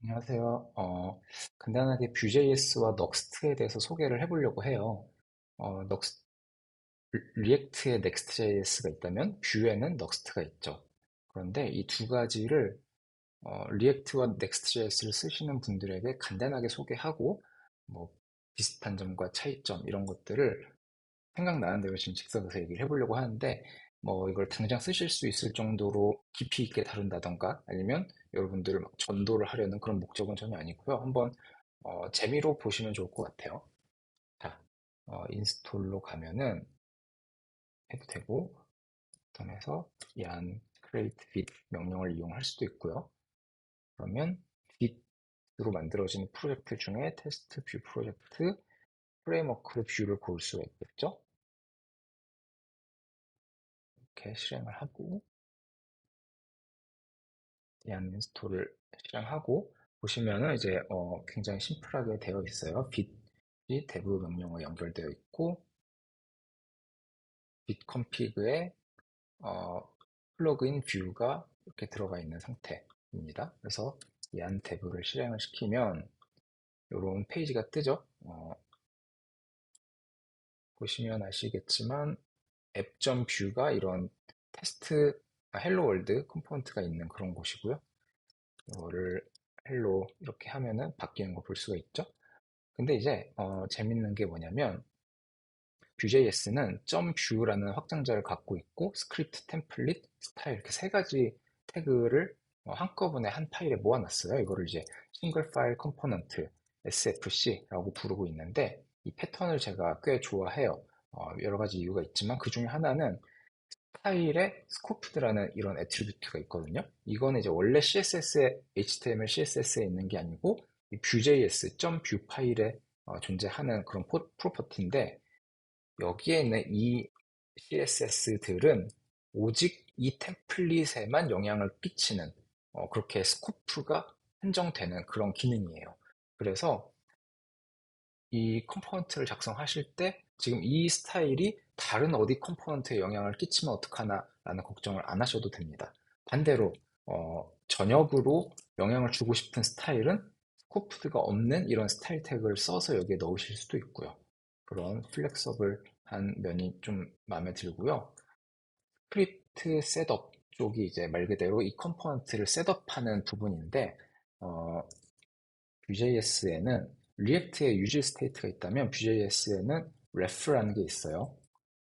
안녕하세요. 간단하게 Vue.js와 Next에 대해서 소개를 해보려고 해요. Next, 리액트에 Next.js가 있다면 Vue에는 Next가 있죠. 그런데 이 두 가지를 리액트와 Next.js를 쓰시는 분들에게 간단하게 소개하고 뭐 비슷한 점과 차이점 이런 것들을 생각나는 대로 지금 즉석에서 얘기를 해보려고 하는데, 뭐 이걸 당장 쓰실 수 있을 정도로 깊이 있게 다룬다던가 아니면 여러분들을 막 전도를 하려는 그런 목적은 전혀 아니고요. 한번 재미로 보시면 좋을 것 같아요. 자, 인스톨로 가면은 해도 되고, 버튼에서 yarn create bit 명령을 이용할 수도 있고요. 그러면 bit으로 만들어진 프로젝트 중에 테스트 뷰 프로젝트 프레임워크로 뷰를 고를 수가 있겠죠. 이렇게 실행을 하고 yarn 인스톨을 실행하고 보시면은 이제 굉장히 심플하게 되어 있어요. bit이 dev 명령어 연결되어 있고 bitconfig에 어, 플러그인 뷰가 이렇게 들어가 있는 상태입니다. 그래서 yarn dev를 실행을 시키면 이런 페이지가 뜨죠. 보시면 아시겠지만 app.view가 이런 테스트 헬로 월드 컴포넌트가 있는 그런 곳이고요. 이거를 헬로 이렇게 하면은 바뀌는 거 볼 수가 있죠. 근데 이제 재밌는 게 뭐냐면 Vue.js는 .view라는 확장자를 갖고 있고 스크립트, 템플릿, 스타일 이렇게 세 가지 태그를 한꺼번에 한 파일에 모아놨어요. 이거를 이제 싱글 파일 컴포넌트 SFC라고 부르고 있는데 이 패턴을 제가 꽤 좋아해요. 여러 가지 이유가 있지만 그 중에 하나는 파일에 스코프드라는 이런 애트리뷰트가 있거든요. 이거는 이제 원래 CSS에 HTML, CSS에 있는 게 아니고 이 Vue.js.view 파일에 존재하는 그런 프로퍼티인데 여기에 있는 이 CSS들은 오직 이 템플릿에만 영향을 끼치는 그렇게 스코프가 한정되는 그런 기능이에요. 그래서 이 컴포넌트를 작성하실 때 지금 이 스타일이 다른 어디 컴포넌트에 영향을 끼치면 어떡하나 라는 걱정을 안 하셔도 됩니다. 반대로 전역으로 영향을 주고 싶은 스타일은 스코프드가 없는 이런 스타일 태그를 써서 여기에 넣으실 수도 있고요. 그런 플렉서블한 면이 좀 마음에 들고요. 스크립트 셋업 쪽이 이제 말 그대로 이 컴포넌트를 셋업하는 부분인데 어, Vue.js에는 리액트에 유지 스테이트가 있다면 Vue.js에는 ref라는 게 있어요.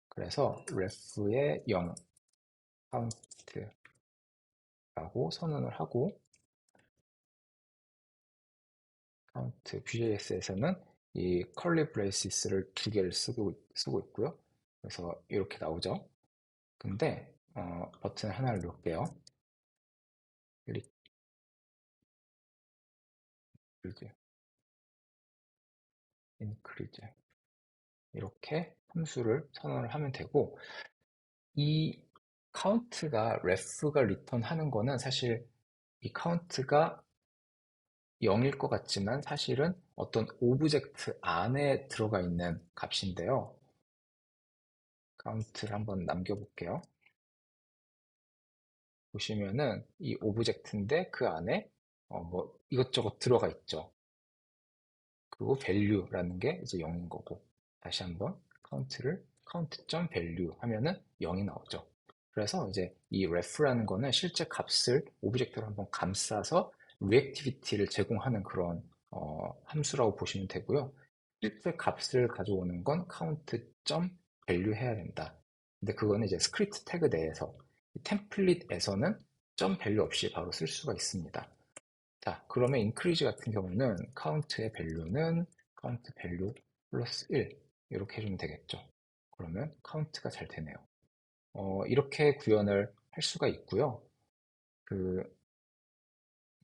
그래서 ref에 0 count라고 선언을 하고 count Vue.js에서는 이 curly braces를 두 개를 쓰고 있고요. 그래서 이렇게 나오죠. 근데 버튼 하나를 누를게요. 클릭, increase 이렇게 함수를 선언을 하면 되고 이 카운트가 ref가 리턴하는 거는 사실 이 카운트가 0일 것 같지만 사실은 어떤 오브젝트 안에 들어가 있는 값인데요. 카운트를 한번 남겨볼게요. 보시면은 이 오브젝트인데 그 안에 뭐 이것저것 들어가 있죠. 그리고 value라는 게 이제 0인 거고 다시 한번 카운트를 count.value 하면은 0이 나오죠. 그래서 이제 이 ref라는 거는 실제 값을 오브젝트로 한번 감싸서 리액티비티를 제공하는 그런 함수라고 보시면 되고요. 실제 값을 가져오는 건 count.value 해야 된다. 근데 그거는 이제 스크립트 태그 내에서 템플릿에서는 .value 없이 바로 쓸 수가 있습니다. 자, 그러면 increase 같은 경우는 count의 value는 count value 플러스 1 이렇게 해주면 되겠죠. 그러면 count가 잘 되네요. 이렇게 구현을 할 수가 있고요. 그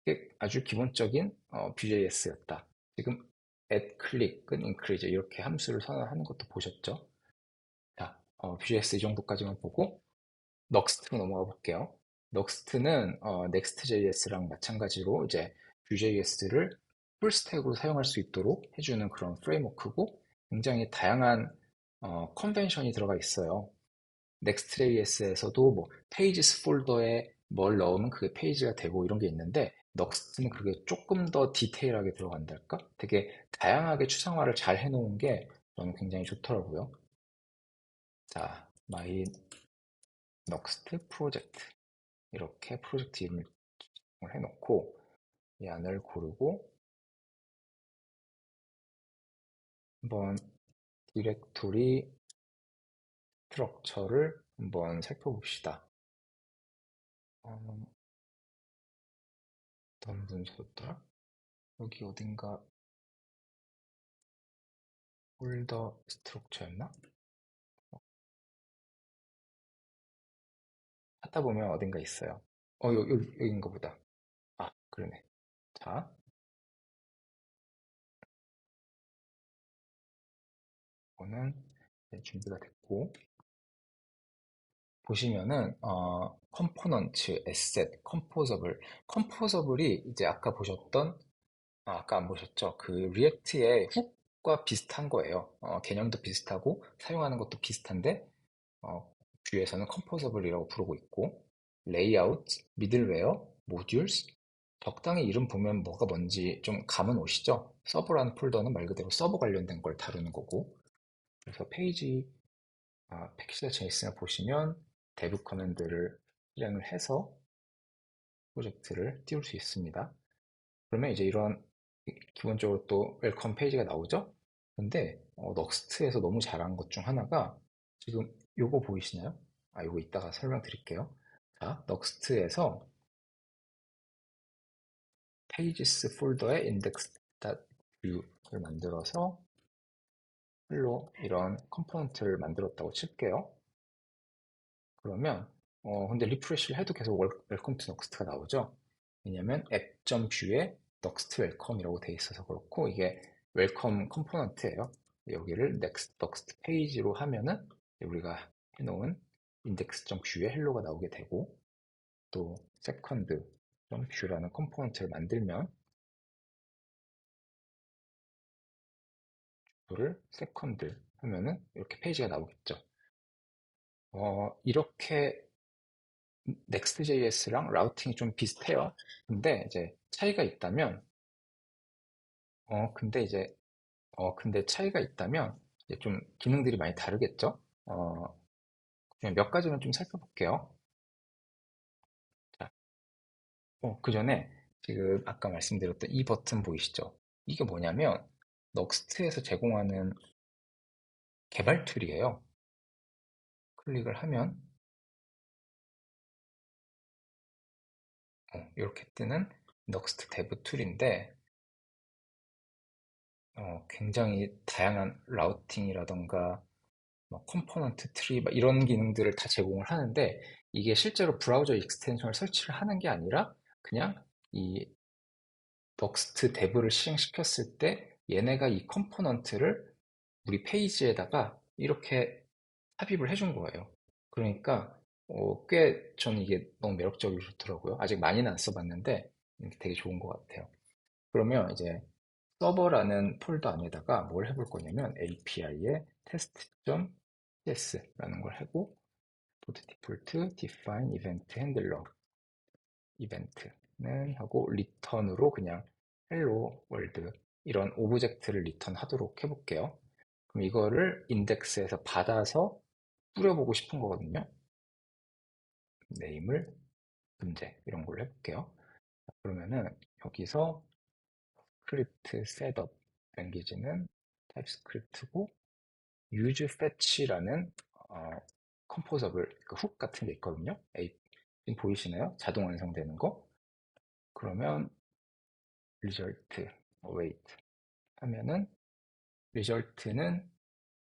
이게 아주 기본적인 Vue.js였다. 지금 add click은 increase 이렇게 함수를 선언하는 것도 보셨죠? 자, Vue.js 이 정도까지만 보고 넥스트로 넘어가 볼게요. 넥스트는 Next.js랑 마찬가지로 이제 Vue.js를 풀스택으로 사용할 수 있도록 해주는 그런 프레임워크고 굉장히 다양한 컨벤션이 들어가 있어요. Next.js에서도 뭐 Pages 폴더에 뭘 넣으면 그게 페이지가 되고 이런 게 있는데 넉스트는 그게 조금 더 디테일하게 들어간달까? 되게 다양하게 추상화를 잘 해놓은 게 저는 굉장히 좋더라고요. 자, 마이 넉스트 프로젝트 이렇게 프로젝트 이름을 해놓고 이 안을 고르고 한번 디렉토리 스트럭처를 한번 살펴봅시다. 어떤 문서였더라? 여기 어딘가 폴더 스트럭처였나? 하다 보면 어딘가 있어요. 여긴가 보다. 아, 그러네. 자, 이거는 이제 준비가 됐고, 보시면은, 컴포넌트, 에셋, 컴포저블. 컴포저블이 이제 아까 보셨던, 아까 안 보셨죠? 그 리액트의 훅과 비슷한 거예요. 개념도 비슷하고, 사용하는 것도 비슷한데, 어, 뷰에서는 컴포저블이라고 부르고 있고, 레이아웃, 미들웨어, 모듈스, 적당히 이름 보면 뭐가 뭔지 좀 감은 오시죠? 서버라는 폴더는 말 그대로 서버 관련된 걸 다루는 거고, 그래서 패키지.js을 보시면 데브 커맨드를 실행을 해서 프로젝트를 띄울 수 있습니다. 그러면 이제 이런 기본적으로 또 웰컴 페이지가 나오죠? 근데 넉스트에서 너무 잘한 것 중 하나가 지금 요거 보이시나요? 요거 이따가 설명드릴게요. 자, 넉스트에서 pages 폴더에 index.view를 만들어서 로 이런 컴포넌트를 만들었다고 칠게요. 그러면 근데 리프레시를 해도 계속 웰컴 투 넉스트가 나오죠. 왜냐면 앱.뷰에 넉스트 웰컴이라고 돼 있어서 그렇고 이게 웰컴 컴포넌트예요. 여기를 넉스트 페이지로 하면은 우리가 해놓은 index.view에 헬로가 나오게 되고 또 second.view라는 컴포넌트를 만들면 이거를 second 하면은 이렇게 페이지가 나오겠죠. 이렇게 Next.js랑 라우팅이 좀 비슷해요. 근데 이제 차이가 있다면, 근데 이제, 근데 차이가 있다면, 이제 좀 기능들이 많이 다르겠죠? 그냥 몇 가지만 좀 살펴볼게요. 자, 그 전에 지금 아까 말씀드렸던 이 버튼 보이시죠? 이게 뭐냐면, 넉스트에서 제공하는 개발 툴이에요. 클릭을 하면, 이렇게 뜨는 넉스트 데브 툴인데, 굉장히 다양한 라우팅이라던가 컴포넌트 트리 이런 기능들을 다 제공을 하는데 이게 실제로 브라우저 익스텐션을 설치를 하는 게 아니라 그냥 이 넉스트 데브를 실행시켰을 때 얘네가 이 컴포넌트를 우리 페이지에다가 이렇게 삽입을 해준 거예요. 그러니까 꽤 저는 이게 너무 매력적이고 좋더라고요. 아직 많이는 안 써봤는데 되게 좋은 것 같아요. 그러면 이제 서버라는 폴더 안에다가 뭘 해볼 거냐면 API에 test.cs라는 걸 하고 put default define event handler 이벤트는 하고 리턴으로 그냥 hello world 이런 오브젝트를 리턴하도록 해볼게요. 그럼 이거를 인덱스에서 받아서 뿌려보고 싶은 거거든요. 네임을 문제 이런 걸로 해볼게요. 그러면은 여기서 스크립트 셋업 랭귀지는 타입스크립트고 use fetch라는 컴포저블 훅 같은 게 있거든요. 지금 보이시나요? 자동 완성되는 거. 그러면 result await 하면은 result는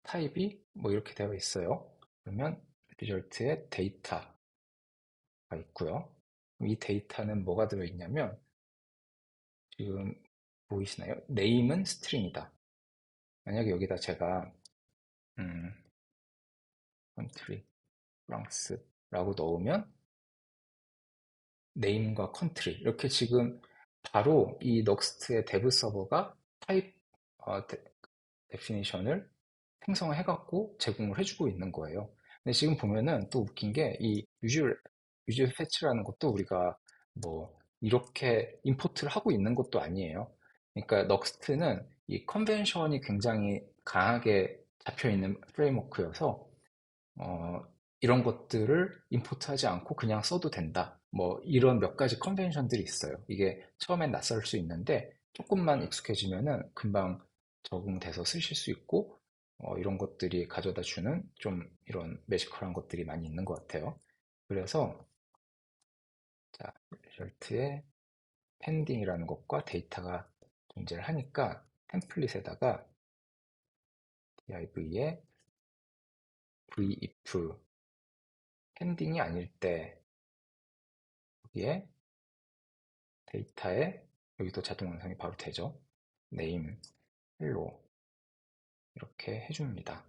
타입이 뭐 이렇게 되어 있어요. 그러면 result에 데이터가 있고요. 이 데이터는 뭐가 들어있냐면 지금 보이시나요? name은 string이다. 만약에 여기다 제가 country 프랑스라고 넣으면 name과 country 이렇게 지금 바로 이 넉스트의 데브 서버가 타입 데피니션을 생성해 갖고 제공을 해주고 있는 거예요. 근데 지금 보면은 또 웃긴 게 이 유즈 패치라는 것도 우리가 뭐 이렇게 임포트를 하고 있는 것도 아니에요. 그러니까 넉스트는 이 컨벤션이 굉장히 강하게 잡혀 있는 프레임워크여서 어, 이런 것들을 임포트하지 않고 그냥 써도 된다. 뭐 이런 몇 가지 컨벤션들이 있어요. 이게 처음엔 낯설 수 있는데 조금만 익숙해지면은 금방 적응돼서 쓰실 수 있고 이런 것들이 가져다 주는 좀 이런 매지컬한 것들이 많이 있는 것 같아요. 그래서 자, 리절트에 펜딩이라는 것과 데이터가 존재를 하니까 템플릿에다가 div에 vrif 펜딩이 아닐 때 여기에 데이터에 여기도 자동 완성이 바로 되죠. name, hello 이렇게 해줍니다.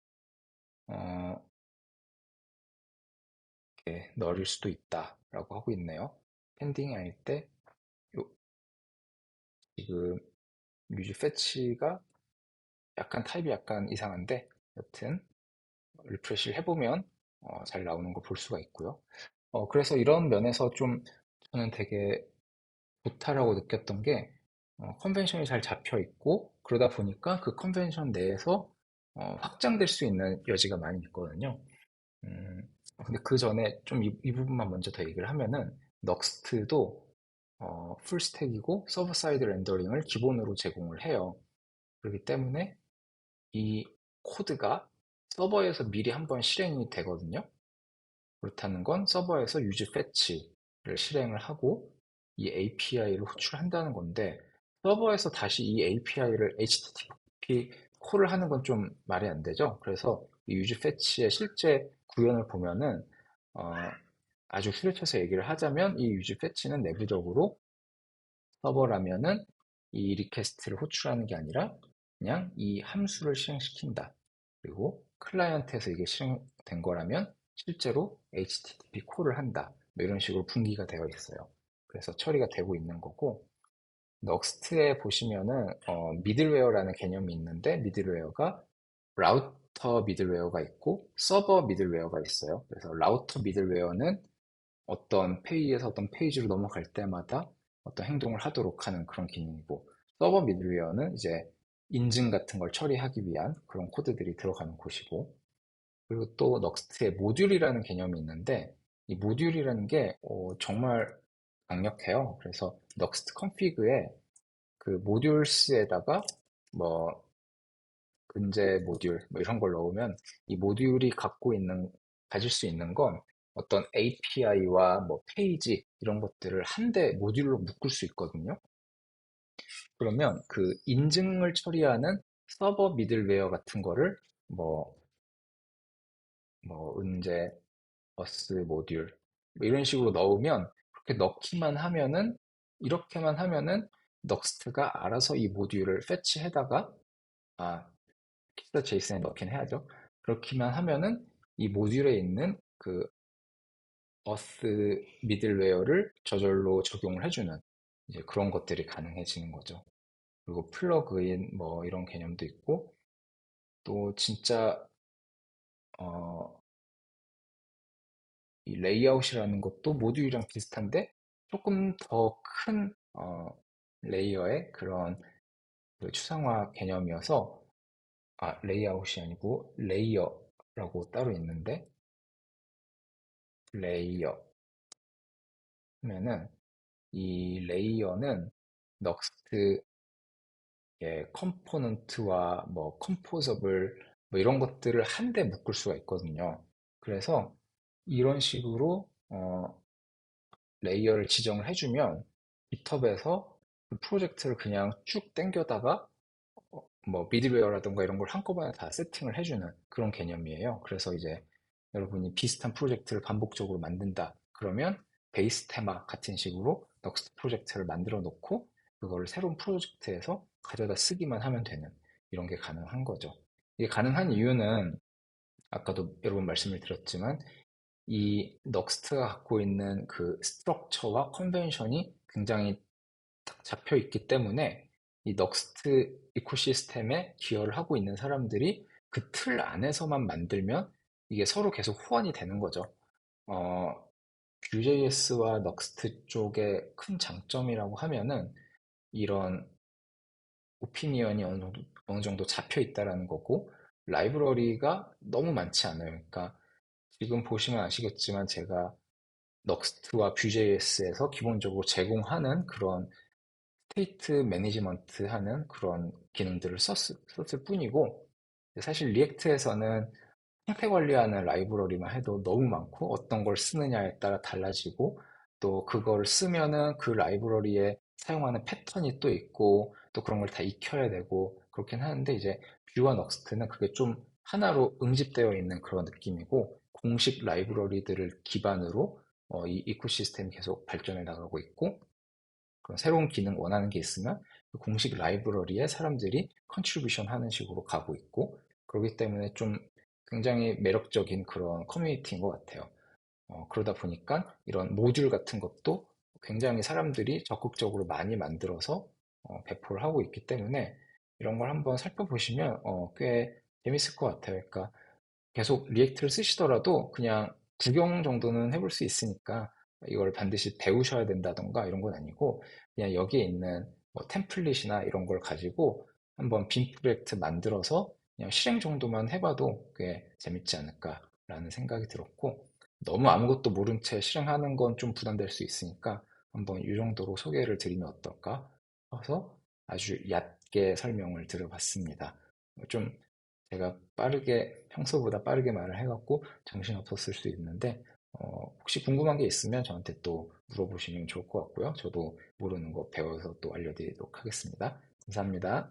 이렇게 넣을 수도 있다 라고 하고 있네요. 펜딩이 아닐 때 지금 뮤직 패치가 약간 타입이 약간 이상한데 여튼 리프레시를 해보면 잘 나오는 거 볼 수가 있고요. 그래서 이런 면에서 좀 저는 되게 좋다라고 느꼈던 게 컨벤션이 잘 잡혀 있고 그러다 보니까 그 컨벤션 내에서 확장될 수 있는 여지가 많이 있거든요. 근데 그 전에 좀 이 부분만 먼저 더 얘기를 하면은 넉스트도 풀스택이고 서버 사이드 렌더링을 기본으로 제공을 해요. 그렇기 때문에 이 코드가 서버에서 미리 한번 실행이 되거든요. 그렇다는 건 서버에서 유즈 패치를 실행을 하고 이 API를 호출한다는 건데 서버에서 다시 이 API를 HTTP 콜을 하는 건 좀 말이 안 되죠. 그래서 이 유즈 패치의 실제 구현을 보면은 어, 아주 후려쳐서 얘기를 하자면 이 유즈 패치는 내부적으로 서버라면은 이 리퀘스트를 호출하는 게 아니라 그냥 이 함수를 실행시킨다. 그리고 클라이언트에서 이게 실행된 거라면 실제로 HTTP 콜을 한다. 뭐 이런 식으로 분기가 되어 있어요. 그래서 처리가 되고 있는 거고 넉스트에 보시면은 미들웨어라는 개념이 있는데 미들웨어가 라우터 미들웨어가 있고 서버 미들웨어가 있어요. 그래서 라우터 미들웨어는 어떤 페이지에서 어떤 페이지로 넘어갈 때마다 어떤 행동을 하도록 하는 그런 기능이고 서버 미드웨어는 이제 인증 같은 걸 처리하기 위한 그런 코드들이 들어가는 곳이고 그리고 또 넉스트에 모듈이라는 개념이 있는데 이 모듈이라는 게 정말 강력해요. 그래서 넉스트 컨피그에 그 모듈스에다가 뭐 근제 모듈 뭐 이런 걸 넣으면 이 모듈이 가질 수 있는 건 어떤 API와 뭐 페이지 이런 것들을 한 대 모듈로 묶을 수 있거든요. 그러면 그 인증을 처리하는 서버 미들웨어 같은 거를 뭐, 은제, 어스 모듈 뭐 이런 식으로 넣으면 그렇게 넣기만 하면은 이렇게만 하면은 넉스트가 알아서 이 모듈을 패치해다가 아, 키스 제이슨에 넣긴 해야죠. 그렇기만 하면은 이 모듈에 있는 그 어스 미들웨어를 저절로 적용을 해주는 이제 그런 것들이 가능해지는 거죠. 그리고 플러그인 뭐 이런 개념도 있고 또 진짜 어, 이 레이아웃이라는 것도 모듈이랑 비슷한데 조금 더 큰 레이어의 그런 그 추상화 개념이어서 레이아웃이 아니고 레이어라고 따로 있는데 레이어 하면은 이 레이어는 넉스트의 컴포넌트와 뭐 컴포저블 뭐 이런 것들을 한데 묶을 수가 있거든요. 그래서 이런 식으로 레이어를 지정을 해주면 깃허브에서 그 프로젝트를 그냥 쭉 당겨다가 뭐 미드웨어라든가 이런 걸 한꺼번에 다 세팅을 해주는 그런 개념이에요. 그래서 이제 여러분이 비슷한 프로젝트를 반복적으로 만든다. 그러면 베이스 테마 같은 식으로 넉스트 프로젝트를 만들어 놓고 그거를 새로운 프로젝트에서 가져다 쓰기만 하면 되는 이런 게 가능한 거죠. 이게 가능한 이유는 아까도 여러 번 말씀을 드렸지만 이 넉스트가 갖고 있는 그 스트럭처와 컨벤션이 굉장히 딱 잡혀 있기 때문에 이 넉스트 이코시스템에 기여를 하고 있는 사람들이 그 틀 안에서만 만들면 이게 서로 계속 호환이 되는 거죠. 어, Vue.js와 Next 쪽의 큰 장점이라고 하면은 이런 오피니언이 어느 정도 잡혀 있다라는 거고, 라이브러리가 너무 많지 않아요. 그러니까 지금 보시면 아시겠지만 제가 넥스트와 Vue.js에서 기본적으로 제공하는 그런 스테이트 매니지먼트 하는 그런 기능들을 썼을 뿐이고, 사실 리액트에서는 상태 관리하는 라이브러리만 해도 너무 많고 어떤 걸 쓰느냐에 따라 달라지고, 또 그걸 쓰면은 그 라이브러리에 사용하는 패턴이 또 있고 또 그런 걸 다 익혀야 되고 그렇긴 하는데, 이제 뷰와 넥스트는 그게 좀 하나로 응집되어 있는 그런 느낌이고, 공식 라이브러리들을 기반으로 이 이코시스템이 계속 발전해 나가고 있고, 그런 새로운 기능 원하는 게 있으면 그 공식 라이브러리에 사람들이 컨트리뷰션 하는 식으로 가고 있고, 그렇기 때문에 좀 굉장히 매력적인 그런 커뮤니티인 것 같아요. 그러다 보니까 이런 모듈 같은 것도 굉장히 사람들이 적극적으로 많이 만들어서 배포를 하고 있기 때문에 이런 걸 한번 살펴보시면 꽤 재밌을 것 같아요. 그러니까 계속 리액트를 쓰시더라도 그냥 구경 정도는 해볼 수 있으니까 이걸 반드시 배우셔야 된다던가 이런 건 아니고, 그냥 여기에 있는 뭐 템플릿이나 이런 걸 가지고 한번 빔 프로젝트 만들어서 그냥 실행 정도만 해봐도 꽤 재밌지 않을까라는 생각이 들었고, 너무 아무것도 모른 채 실행하는 건 좀 부담될 수 있으니까 한번 이 정도로 소개를 드리면 어떨까 해서 아주 얕게 설명을 드려봤습니다. 좀 제가 평소보다 빠르게 말을 해갖고 정신없었을 수 있는데, 혹시 궁금한 게 있으면 저한테 또 물어보시면 좋을 것 같고요. 저도 모르는 거 배워서 또 알려드리도록 하겠습니다. 감사합니다.